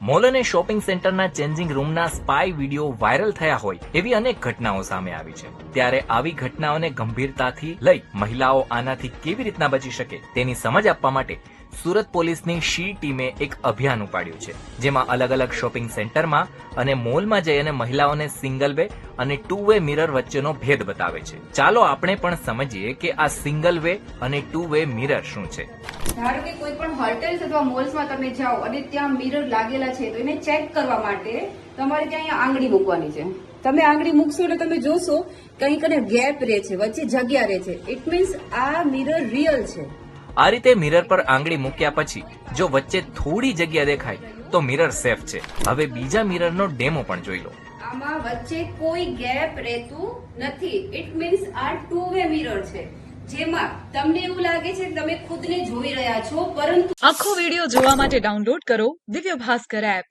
Mall અને shopping સેન્ટરના changing રૂમના સ્પાય વિડીયો વાયરલ થયા હોય એવી અનેક ઘટનાઓ સામે આવી છે. ત્યારે આવી ઘટનાઓને ગંભીરતાથી લઈ મહિલાઓ આનાથી કેવી રીતના બચી શકે તેની સમજ આપવા માટે સુરત પોલીસની શી ટીમે એક અભિયાન ઉપાડ્યું છે, જેમાં અલગ અલગ શોપિંગ સેન્ટરમાં અને મોલમાં જઈ અને મહિલાઓને સિંગલ વે અને 2 વે મિરર વચ્ચેનો ભેદ બતાવે છે. ચાલો આપણે પણ સમજીએ કે આ સિંગલ વે અને 2 વે મિરર શું છે. ધારો કે કોઈ પણ હોટેલ્સ અથવા મોલ્સમાં તમે જાઓ અને ત્યાં મિરર લાગેલા છે તો એને ચેક કરવા માટે તમારે ત્યાં અહીંયા આંગળી મૂકવાની છે. તમે આંગળી મૂકશો એટલે તમે જોશો કંઈક અને ગેપ રહે છે, વચ્ચે જગ્યા રહે છે. ઇટ મીન્સ આ મિરર રિયલ છે. આ રીતે મિરર પર આંગળી મૂક્યા પછી જો વચ્ચે થોડી જગ્યા દેખાય તો મિરર સેફ છે. હવે બીજા મિરરનો ડેમો પણ જોઈ લો. આમાં વચ્ચે કોઈ ગેપ રહેતું નથી. ઇટ મીન્સ આ 2 વે મિરર છે, જેમાં તમને એવું લાગે છે કે તમે ખુદને જોઈ રહ્યા છો, પરંતુ આખો વિડિયો જોવા માટે ડાઉનલોડ કરો દિવ્ય ભાસ્કર એપ.